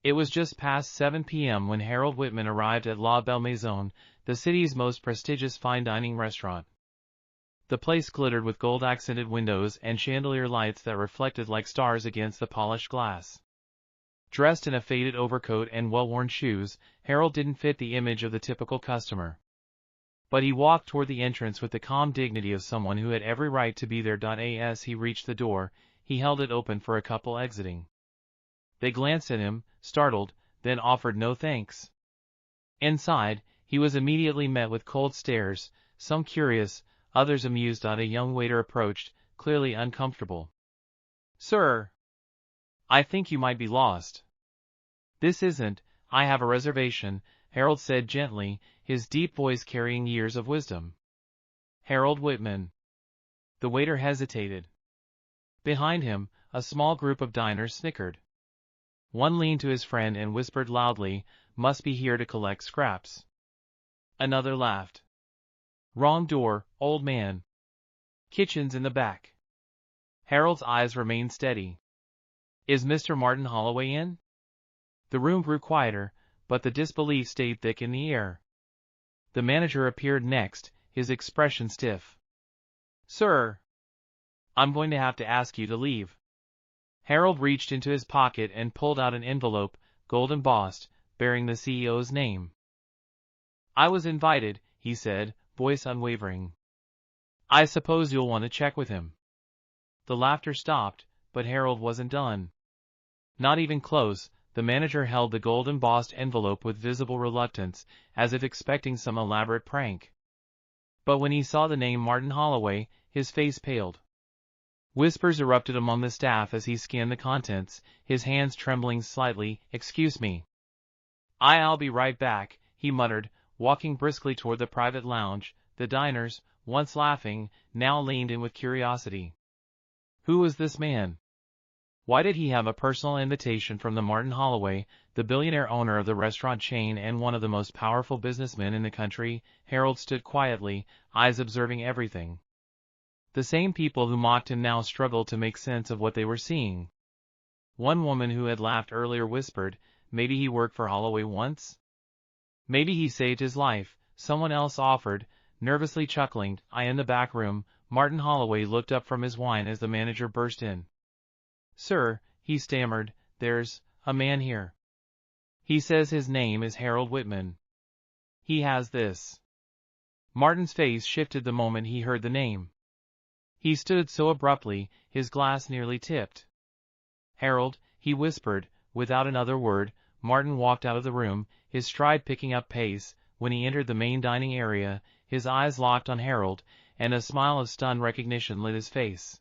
It was just past 7 p.m. when Harold Whitman arrived at La Belle Maison, the city's most prestigious fine dining restaurant. The place glittered with gold-accented windows and chandelier lights that reflected like stars against the polished glass. Dressed in a faded overcoat and well-worn shoes, Harold didn't fit the image of the typical customer. But he walked toward the entrance with the calm dignity of someone who had every right to be there. As he reached the door, he held it open for a couple exiting. They glanced at him, startled, then offered no thanks. Inside, he was immediately met with cold stares, some curious, others amused. A young waiter approached, clearly uncomfortable. "Sir, I think you might be lost." "This isn't, I have a reservation," Harold said gently, his deep voice carrying years of wisdom. "Harold Whitman." The waiter hesitated. Behind him, a small group of diners snickered. One leaned to his friend and whispered loudly, "Must be here to collect scraps." Another laughed. "Wrong door, old man. Kitchen's in the back." Harold's eyes remained steady. "Is Mr. Martin Holloway in?" The room grew quieter, but the disbelief stayed thick in the air. The manager appeared next, his expression stiff. "Sir, I'm going to have to ask you to leave." Harold reached into his pocket and pulled out an envelope, gold embossed, bearing the CEO's name. "I was invited," he said, voice unwavering. "I suppose you'll want to check with him." The laughter stopped, but Harold wasn't done. Not even close. The manager held the gold-embossed envelope with visible reluctance, as if expecting some elaborate prank. But when he saw the name Martin Holloway, his face paled. Whispers erupted among the staff as he scanned the contents, his hands trembling slightly. "Excuse me. I'll be right back," he muttered, walking briskly toward the private lounge. The diners, once laughing, now leaned in with curiosity. Who was this man? Why did he have a personal invitation from the Martin Holloway, the billionaire owner of the restaurant chain and one of the most powerful businessmen in the country? Harold stood quietly, eyes observing everything. The same people who mocked him now struggled to make sense of what they were seeing. One woman who had laughed earlier whispered, "Maybe he worked for Holloway once? Maybe he saved his life." Someone else offered, nervously chuckling, in the back room." Martin Holloway looked up from his wine as the manager burst in. "Sir," he stammered, "there's a man here. He says his name is Harold Whitman. He has this." Martin's face shifted the moment he heard the name. He stood so abruptly, his glass nearly tipped. "Harold," he whispered, without another word. Martin walked out of the room, his stride picking up pace. When he entered the main dining area, his eyes locked on Harold, and a smile of stunned recognition lit his face.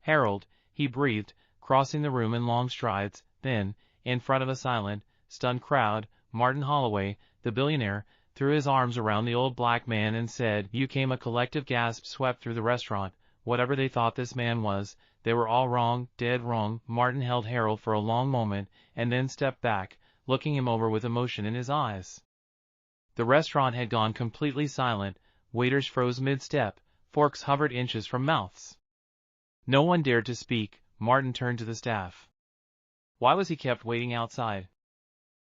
"Harold," he breathed, crossing the room in long strides. Then, in front of a silent, stunned crowd, Martin Holloway, the billionaire, threw his arms around the old black man and said, "You came." A collective gasp swept through the restaurant. Whatever they thought this man was, they were all wrong, dead wrong. Martin held Harold for a long moment, and then stepped back, looking him over with emotion in his eyes. The restaurant had gone completely silent. Waiters froze mid-step, forks hovered inches from mouths. No one dared to speak. Martin turned to the staff. Why was he kept waiting outside?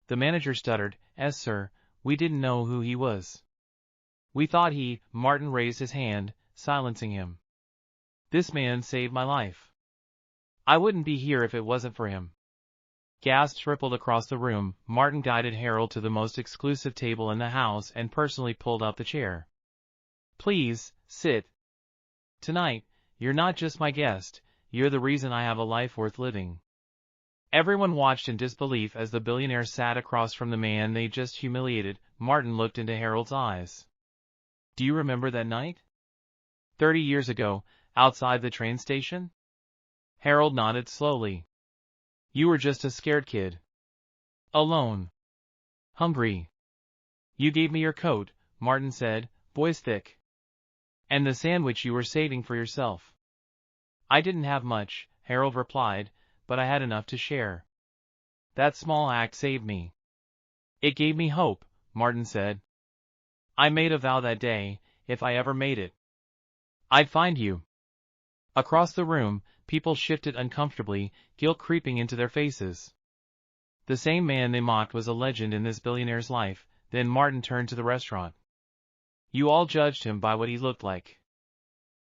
The manager stuttered, "Yes, sir, we didn't know who he was. We thought he—" Martin raised his hand, silencing him. "This man saved my life. I wouldn't be here if it wasn't for him." Gasps rippled across the room. Martin guided Harold to the most exclusive table in the house and personally pulled out the chair. "Please, sit. Tonight, you're not just my guest, you're the reason I have a life worth living." Everyone watched in disbelief as the billionaire sat across from the man they just humiliated. Martin looked into Harold's eyes. "Do you remember that night? 30 years ago, outside the train station?" Harold nodded slowly. "You were just a scared kid. Alone. Hungry. You gave me your coat," Martin said, voice thick. "And the sandwich you were saving for yourself." "I didn't have much," Harold replied, "but I had enough to share. That small act saved me." "It gave me hope," Martin said. "I made a vow that day, if I ever made it, I'd find you." Across the room, people shifted uncomfortably, guilt creeping into their faces. The same man they mocked was a legend in this billionaire's life. Then Martin turned to the restaurant. You all judged him by what he looked like.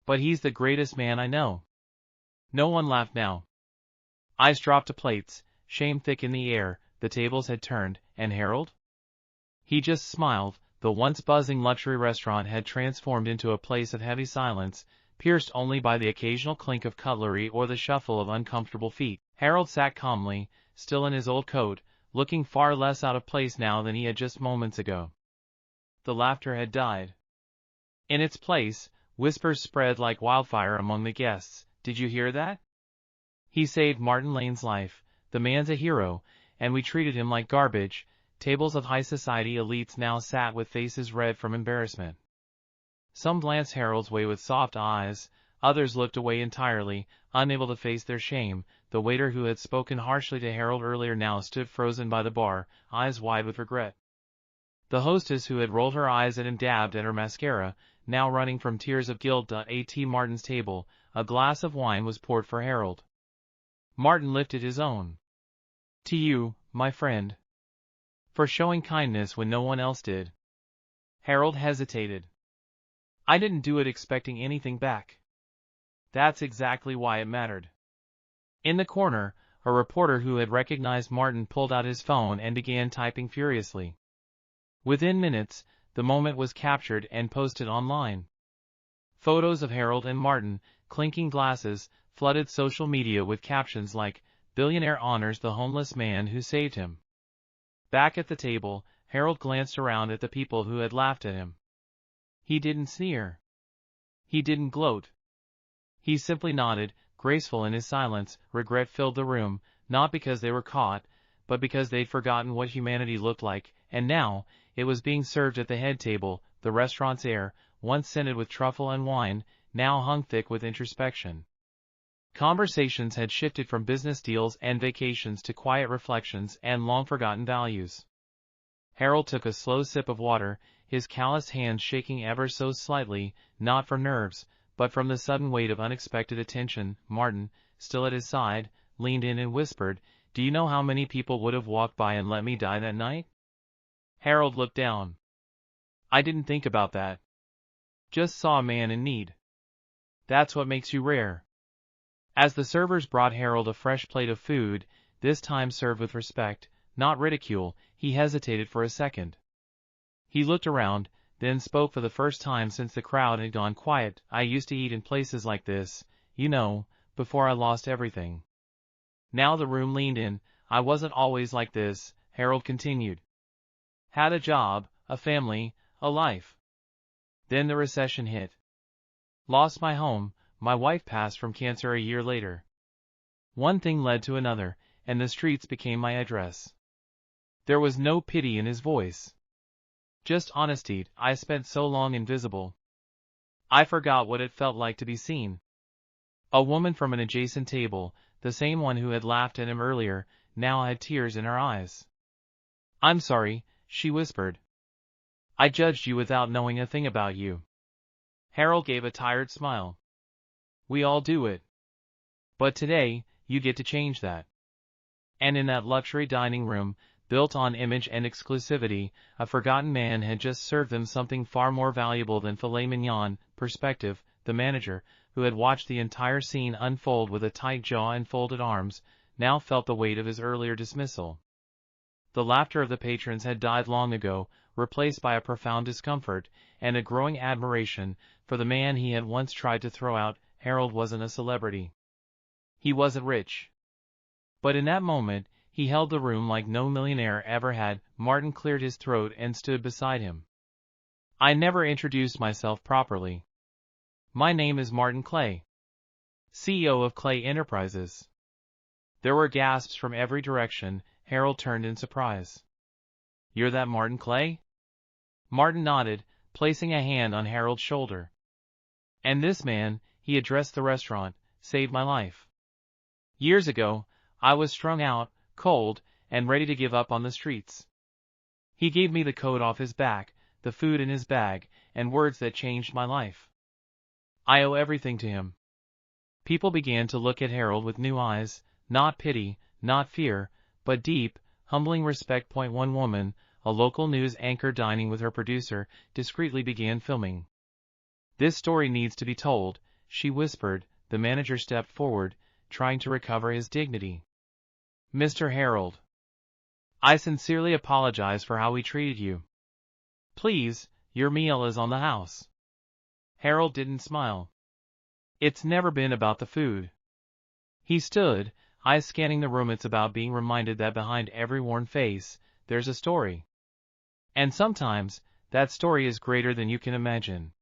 But he's the greatest man I know. No one laughed now. Eyes dropped to plates, shame thick in the air. The tables had turned, and Harold? He just smiled. The once buzzing luxury restaurant had transformed into a place of heavy silence, pierced only by the occasional clink of cutlery or the shuffle of uncomfortable feet. Harold sat calmly, still in his old coat, looking far less out of place now than he had just moments ago. The laughter had died. In its place, whispers spread like wildfire among the guests. Did you hear that? He saved Martin Lane's life. The man's a hero, and we treated him like garbage. Tables of high society elites now sat with faces red from embarrassment. Some glanced Harold's way with soft eyes, others looked away entirely, unable to face their shame. The waiter who had spoken harshly to Harold earlier now stood frozen by the bar, eyes wide with regret. The hostess who had rolled her eyes at and dabbed at her mascara, now running from tears of guilt. At Martin's table, a glass of wine was poured for Harold. Martin lifted his own. To you, my friend. For showing kindness when no one else did. Harold hesitated. I didn't do it expecting anything back. That's exactly why it mattered. In the corner, a reporter who had recognized Martin pulled out his phone and began typing furiously. Within minutes, the moment was captured and posted online. Photos of Harold and Martin, clinking glasses, flooded social media with captions like, "Billionaire honors the homeless man who saved him." Back at the table, Harold glanced around at the people who had laughed at him. He didn't sneer. He didn't gloat. He simply nodded, graceful in his silence. Regret filled the room, not because they were caught, but because they'd forgotten what humanity looked like, and now, it was being served at the head table. The restaurant's air, once scented with truffle and wine, now hung thick with introspection. Conversations had shifted from business deals and vacations to quiet reflections and long-forgotten values. Harold took a slow sip of water, his calloused hands shaking ever so slightly, not from nerves, but from the sudden weight of unexpected attention. Martin, still at his side, leaned in and whispered, "Do you know how many people would have walked by and let me die that night?" Harold looked down. "I didn't think about that. Just saw a man in need. That's what makes you rare." As the servers brought Harold a fresh plate of food, this time served with respect, not ridicule, he hesitated for a second. He looked around, then spoke for the first time since the crowd had gone quiet. "I used to eat in places like this, you know, before I lost everything." Now the room leaned in. "I wasn't always like this," Harold continued. "Had a job, a family, a life. Then the recession hit. Lost my home. My wife passed from cancer a year later. One thing led to another, and the streets became my address." There was no pity in his voice. Just honesty. "I spent so long invisible. I forgot what it felt like to be seen." A woman from an adjacent table, the same one who had laughed at him earlier, now had tears in her eyes. "I'm sorry," she whispered. "I judged you without knowing a thing about you." Harold gave a tired smile. "We all do it. But today, you get to change that." And in that luxury dining room, built on image and exclusivity, a forgotten man had just served them something far more valuable than filet mignon. Perspective, the manager, who had watched the entire scene unfold with a tight jaw and folded arms, now felt the weight of his earlier dismissal. The laughter of the patrons had died long ago, replaced by a profound discomfort, and a growing admiration, for the man he had once tried to throw out. Harold wasn't a celebrity. He wasn't rich. But in that moment, he held the room like no millionaire ever had. Martin cleared his throat and stood beside him. "I never introduced myself properly. My name is Martin Clay, CEO of Clay Enterprises." There were gasps from every direction. Harold turned in surprise. "You're that Martin Clay?" Martin nodded, placing a hand on Harold's shoulder. "And this man," he addressed the restaurant, "saved my life. Years ago, I was strung out, cold, and ready to give up on the streets. He gave me the coat off his back, the food in his bag, and words that changed my life. I owe everything to him." People began to look at Harold with new eyes, not pity, not fear, but deep, humbling respect. One woman, a local news anchor dining with her producer, discreetly began filming. "This story needs to be told," she whispered. The manager stepped forward, trying to recover his dignity. "Mr. Harold, I sincerely apologize for how we treated you. Please, your meal is on the house." Harold didn't smile. "It's never been about the food." He stood, eyes scanning the room. "It's about being reminded that behind every worn face, there's a story. And sometimes, that story is greater than you can imagine."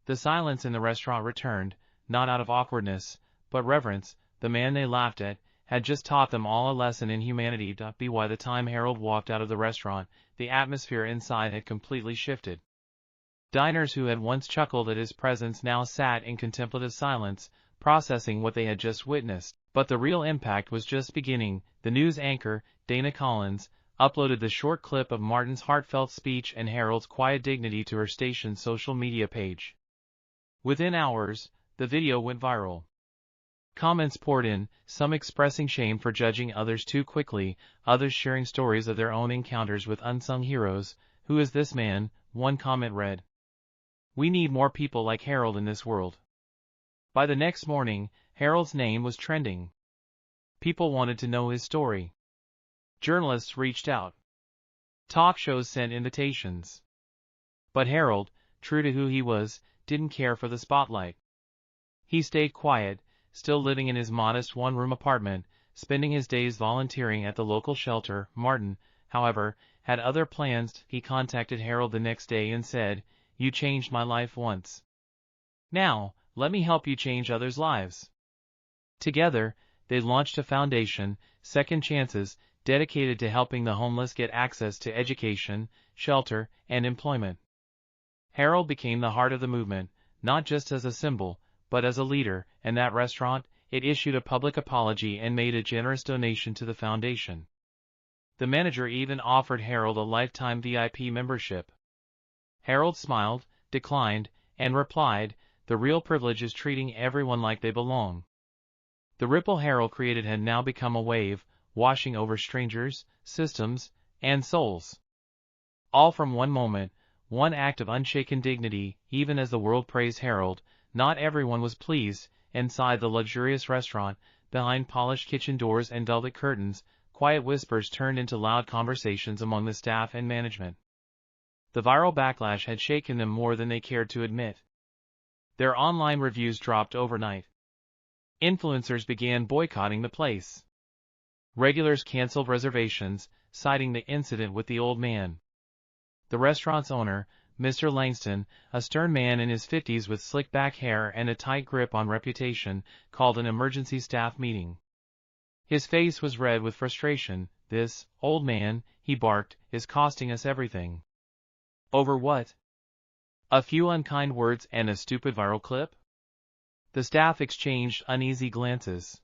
The silence in the restaurant returned, not out of awkwardness, but reverence. The man they laughed at had just taught them all a lesson in humanity. By the time Harold walked out of the restaurant, the atmosphere inside had completely shifted. Diners who had once chuckled at his presence now sat in contemplative silence, processing what they had just witnessed. But the real impact was just beginning. The news anchor, Dana Collins, uploaded the short clip of Martin's heartfelt speech and Harold's quiet dignity to her station's social media page. Within hours, the video went viral. Comments poured in, some expressing shame for judging others too quickly, others sharing stories of their own encounters with unsung heroes. "Who is this man?" one comment read. "We need more people like Harold in this world." By the next morning, Harold's name was trending. People wanted to know his story. Journalists reached out. Talk shows sent invitations. But Harold, true to who he was, didn't care for the spotlight. He stayed quiet, still living in his modest one-room apartment, spending his days volunteering at the local shelter. Martin, however, had other plans. He contacted Harold the next day and said, "You changed my life once. Now, let me help you change others' lives." Together, they launched a foundation, Second Chances, dedicated to helping the homeless get access to education, shelter, and employment. Harold became the heart of the movement, not just as a symbol, but as a leader. And that restaurant, it issued a public apology and made a generous donation to the foundation. The manager even offered Harold a lifetime VIP membership. Harold smiled, declined, and replied, "The real privilege is treating everyone like they belong." The ripple Harold created had now become a wave, washing over strangers, systems, and souls. All from one moment, one act of unshaken dignity. Even as the world praised Harold, not everyone was pleased. Inside the luxurious restaurant, behind polished kitchen doors and velvet curtains, quiet whispers turned into loud conversations among the staff and management. The viral backlash had shaken them more than they cared to admit. Their online reviews dropped overnight. Influencers began boycotting the place. Regulars canceled reservations, citing the incident with the old man. The restaurant's owner, Mr. Langston, a stern man in his 50s with slick back hair and a tight grip on reputation, called an emergency staff meeting. His face was red with frustration. "This old man," he barked, "is costing us everything." Over what? A few unkind words and a stupid viral clip? The staff exchanged uneasy glances.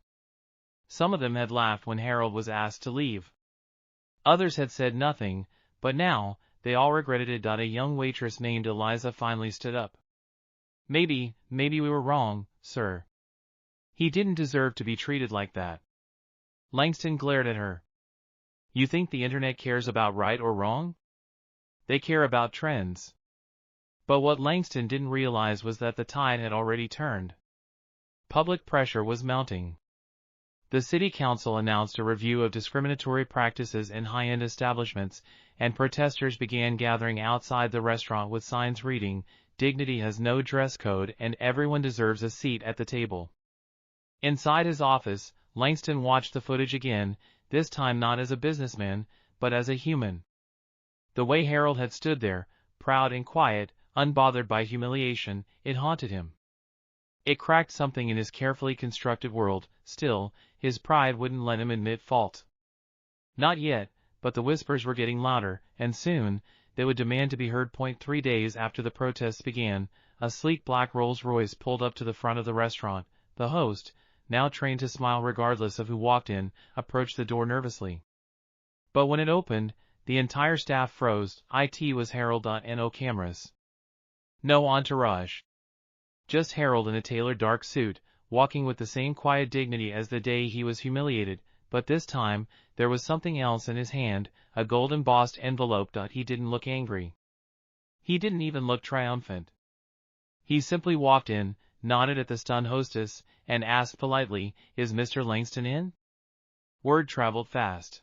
Some of them had laughed when Harold was asked to leave. Others had said nothing, but now, they all regretted it. A young waitress named Eliza finally stood up. Maybe we were wrong, sir. He didn't deserve to be treated like that." Langston glared at her. "You think the internet cares about right or wrong? They care about trends." But what Langston didn't realize was that the tide had already turned. Public pressure was mounting. The city council announced a review of discriminatory practices in high-end establishments, and protesters began gathering outside the restaurant with signs reading, "Dignity has no dress code and everyone deserves a seat at the table." Inside his office, Langston watched the footage again, this time not as a businessman, but as a human. The way Harold had stood there, proud and quiet, unbothered by humiliation, it haunted him. It cracked something in his carefully constructed world. Still, his pride wouldn't let him admit fault. Not yet, but the whispers were getting louder, and soon, they would demand to be heard. 3 days after the protests began, a sleek black Rolls-Royce pulled up to the front of the restaurant. The host, now trained to smile regardless of who walked in, approached the door nervously. But when it opened, the entire staff froze. It was Harold. No cameras. No entourage. Just Harold in a tailored dark suit, walking with the same quiet dignity as the day he was humiliated, but this time, there was something else in his hand, a gold-embossed envelope. He didn't look angry. He didn't even look triumphant. He simply walked in, nodded at the stunned hostess, and asked politely, "Is Mr. Langston in?" Word traveled fast.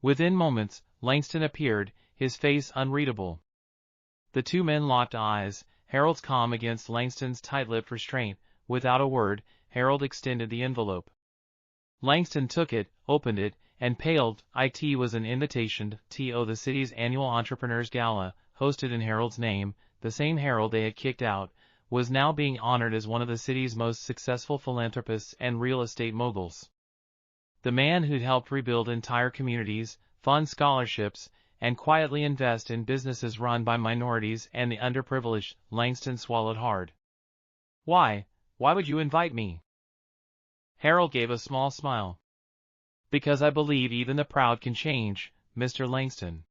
Within moments, Langston appeared, his face unreadable. The two men locked eyes, Harold's calm against Langston's tight-lipped restraint. Without a word, Harold extended the envelope. Langston took it, opened it, and paled. It was an invitation to the city's annual Entrepreneurs Gala, hosted in Harold's name. The same Harold they had kicked out was now being honored as one of the city's most successful philanthropists and real estate moguls. The man who'd helped rebuild entire communities, fund scholarships, and quietly invest in businesses run by minorities and the underprivileged. Langston swallowed hard. Why would you invite me?" Harold gave a small smile. "Because I believe even the proud can change, Mr. Langston.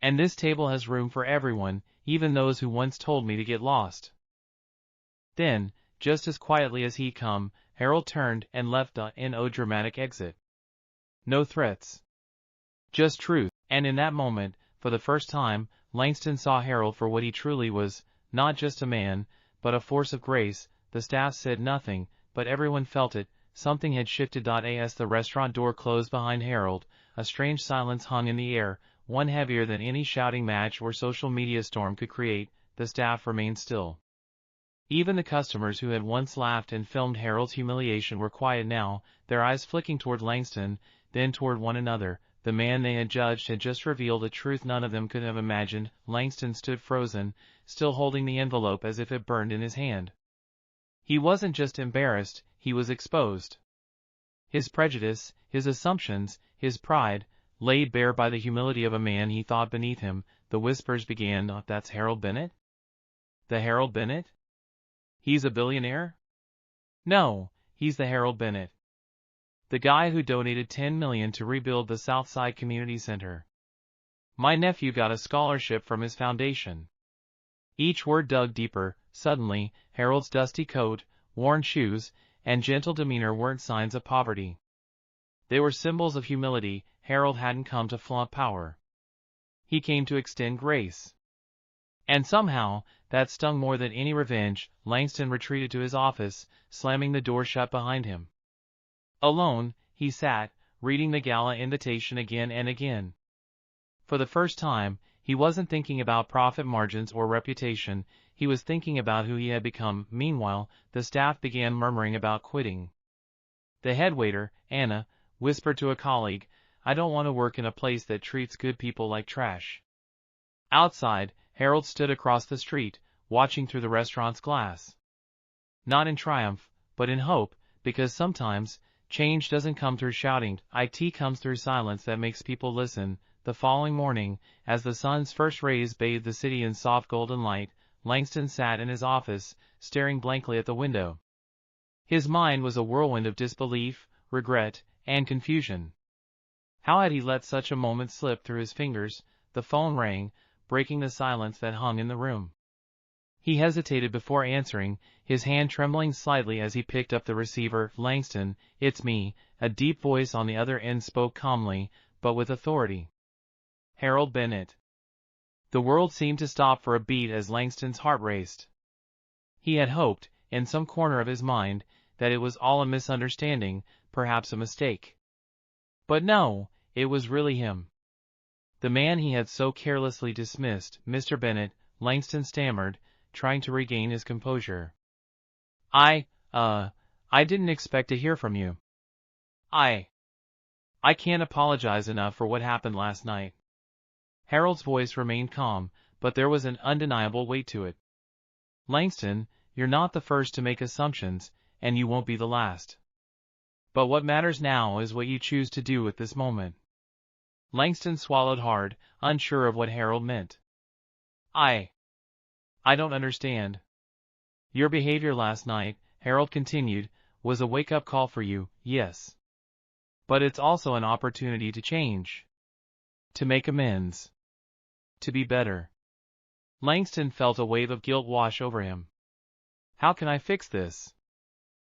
And this table has room for everyone, even those who once told me to get lost." Then, just as quietly as he'd come, Harold turned and left the dramatic exit. No threats. Just truth. And in that moment, for the first time, Langston saw Harold for what he truly was, not just a man, but a force of grace. The staff said nothing, but everyone felt it. Something had shifted. As the restaurant door closed behind Harold, a strange silence hung in the air, one heavier than any shouting match or social media storm could create. The staff remained still. Even the customers who had once laughed and filmed Harold's humiliation were quiet now, their eyes flicking toward Langston, then toward one another. The man they had judged had just revealed a truth none of them could have imagined. Langston stood frozen, still holding the envelope as if it burned in his hand. He wasn't just embarrassed, he was exposed. His prejudice, his assumptions, his pride, laid bare by the humility of a man he thought beneath him. The whispers began. "That's Harold Bennett? The Harold Bennett? He's a billionaire?" "No, he's the Harold Bennett. The guy who donated $10 million to rebuild the Southside Community Center. My nephew got a scholarship from his foundation." Each word dug deeper. Suddenly, Harold's dusty coat, worn shoes, and gentle demeanor weren't signs of poverty. They were symbols of humility. Harold hadn't come to flaunt power. He came to extend grace. And somehow, that stung more than any revenge. Langston retreated to his office, slamming the door shut behind him. Alone, he sat, reading the gala invitation again and again. For the first time, he wasn't thinking about profit margins or reputation, he was thinking about who he had become. Meanwhile, the staff began murmuring about quitting. The head waiter, Anna, whispered to a colleague, "I don't want to work in a place that treats good people like trash." Outside, Harold stood across the street, watching through the restaurant's glass. Not in triumph, but in hope, because sometimes, change doesn't come through shouting, it comes through silence that makes people listen. The following morning, as the sun's first rays bathed the city in soft golden light, Langston sat in his office, staring blankly at the window. His mind was a whirlwind of disbelief, regret, and confusion. How had he let such a moment slip through his fingers? The phone rang, breaking the silence that hung in the room. He hesitated before answering, his hand trembling slightly as he picked up the receiver. "Langston, it's me," a deep voice on the other end spoke calmly, but with authority. "Harold Bennett." The world seemed to stop for a beat as Langston's heart raced. He had hoped, in some corner of his mind, that it was all a misunderstanding, perhaps a mistake. But no, it was really him. The man he had so carelessly dismissed. "Mr. Bennett," Langston stammered, trying to regain his composure. I didn't expect to hear from you. I can't apologize enough for what happened last night." Harold's voice remained calm, but there was an undeniable weight to it. "Langston, you're not the first to make assumptions, and you won't be the last. But what matters now is what you choose to do with this moment." Langston swallowed hard, unsure of what Harold meant. I don't understand." "Your behavior last night," Harold continued, "was a wake-up call for you, yes. But it's also an opportunity to change. To make amends. To be better." Langston felt a wave of guilt wash over him. "How can I fix this?"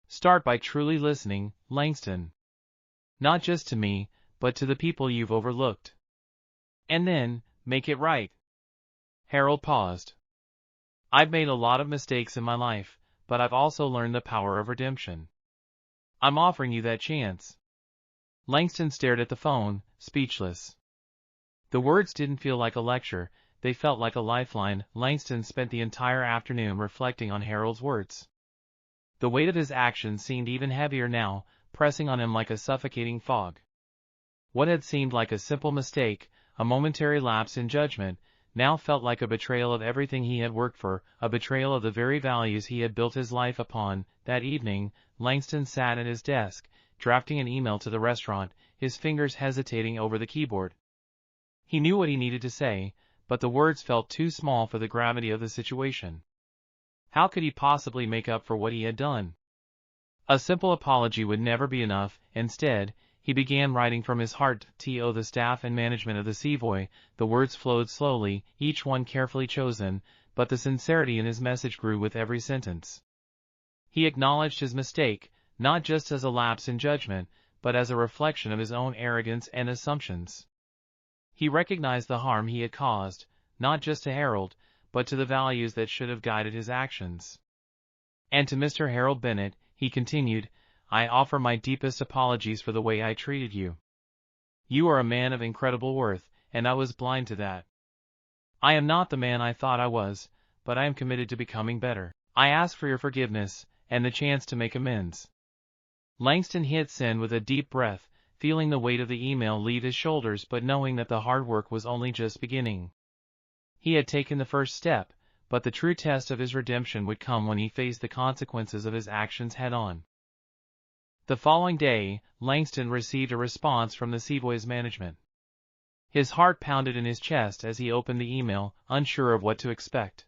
"Start by truly listening, Langston. Not just to me, but to the people you've overlooked. And then, make it right. Harold paused. I've made a lot of mistakes in my life, but I've also learned the power of redemption. I'm offering you that chance. Langston stared at the phone, speechless. The words didn't feel like a lecture, they felt like a lifeline. Langston spent the entire afternoon reflecting on Harold's words. The weight of his actions seemed even heavier now, pressing on him like a suffocating fog. What had seemed like a simple mistake, a momentary lapse in judgment, now felt like a betrayal of everything he had worked for, a betrayal of the very values he had built his life upon. That evening, Langston sat at his desk, drafting an email to the restaurant, his fingers hesitating over the keyboard. He knew what he needed to say, but the words felt too small for the gravity of the situation. How could he possibly make up for what he had done? A simple apology would never be enough. Instead, he began writing from his heart to the staff and management of the Savoy. The words flowed slowly, each one carefully chosen, but the sincerity in his message grew with every sentence. He acknowledged his mistake, not just as a lapse in judgment, but as a reflection of his own arrogance and assumptions. He recognized the harm he had caused, not just to Harold, but to the values that should have guided his actions. And to Mr. Harold Bennett, he continued, I offer my deepest apologies for the way I treated you. You are a man of incredible worth, and I was blind to that. I am not the man I thought I was, but I am committed to becoming better. I ask for your forgiveness, and the chance to make amends. Langston hit send with a deep breath, feeling the weight of the email leave his shoulders but knowing that the hard work was only just beginning. He had taken the first step, but the true test of his redemption would come when he faced the consequences of his actions head-on. The following day, Langston received a response from the Savoy's management. His heart pounded in his chest as he opened the email, unsure of what to expect.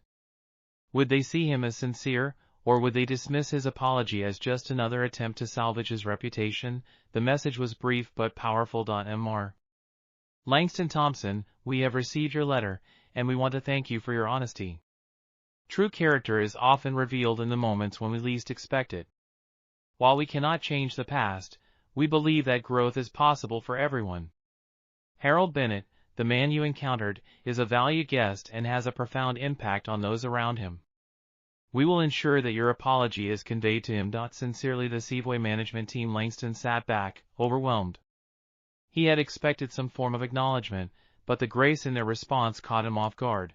Would they see him as sincere, or would they dismiss his apology as just another attempt to salvage his reputation? The message was brief but powerful. Mr. Langston Thompson, we have received your letter, and we want to thank you for your honesty. True character is often revealed in the moments when we least expect it. While we cannot change the past, we believe that growth is possible for everyone. Harold Bennett, the man you encountered, is a valued guest and has a profound impact on those around him. We will ensure that your apology is conveyed to him. Sincerely, the Savoy management team. Langston sat back, overwhelmed. He had expected some form of acknowledgement, but the grace in their response caught him off guard.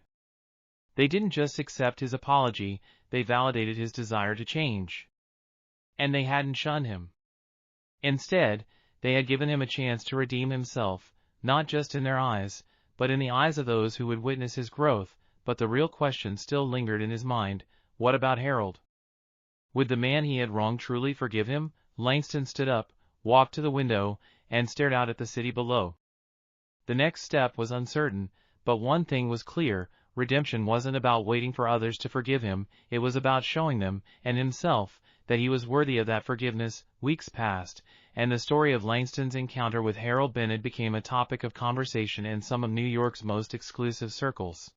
They didn't just accept his apology, they validated his desire to change. And they hadn't shunned him. Instead, they had given him a chance to redeem himself, not just in their eyes, but in the eyes of those who would witness his growth. But the real question still lingered in his mind. What about Harold? Would the man he had wronged truly forgive him? Langston stood up, walked to the window, and stared out at the city below. The next step was uncertain, but one thing was clear: redemption wasn't about waiting for others to forgive him, it was about showing them, and himself, that he was worthy of that forgiveness. Weeks passed, and the story of Langston's encounter with Harold Bennett became a topic of conversation in some of New York's most exclusive circles.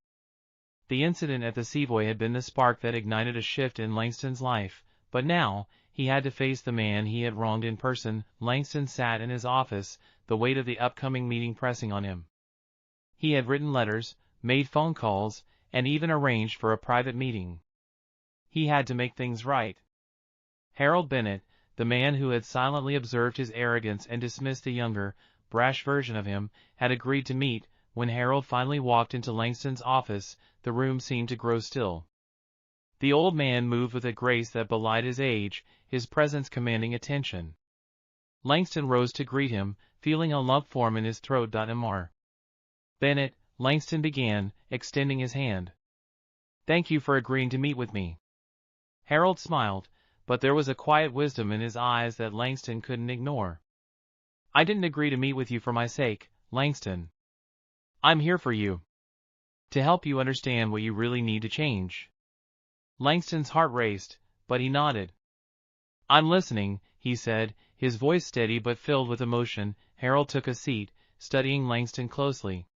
The incident at the Savoy had been the spark that ignited a shift in Langston's life, but now, he had to face the man he had wronged in person. Langston sat in his office, the weight of the upcoming meeting pressing on him. He had written letters, made phone calls, and even arranged for a private meeting. He had to make things right. Harold Bennett, the man who had silently observed his arrogance and dismissed the younger, brash version of him, had agreed to meet. When Harold finally walked into Langston's office, the room seemed to grow still. The old man moved with a grace that belied his age, his presence commanding attention. Langston rose to greet him, feeling a lump form in his throat. Mr. Bennett, Langston began, extending his hand. Thank you for agreeing to meet with me. Harold smiled, but there was a quiet wisdom in his eyes that Langston couldn't ignore. I didn't agree to meet with you for my sake, Langston. I'm here for you. To help you understand what you really need to change. Langston's heart raced, but he nodded. I'm listening, he said, his voice steady but filled with emotion. Harold took a seat, studying Langston closely.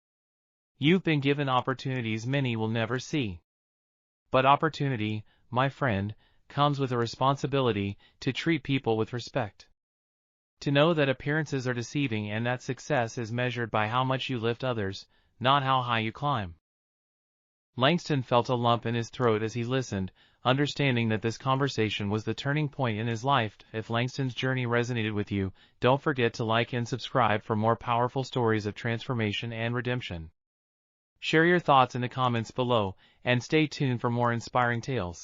You've been given opportunities many will never see. But opportunity, my friend, comes with a responsibility to treat people with respect. To know that appearances are deceiving and that success is measured by how much you lift others, not how high you climb. Langston felt a lump in his throat as he listened, understanding that this conversation was the turning point in his life. If Langston's journey resonated with you, don't forget to like and subscribe for more powerful stories of transformation and redemption. Share your thoughts in the comments below, and stay tuned for more inspiring tales.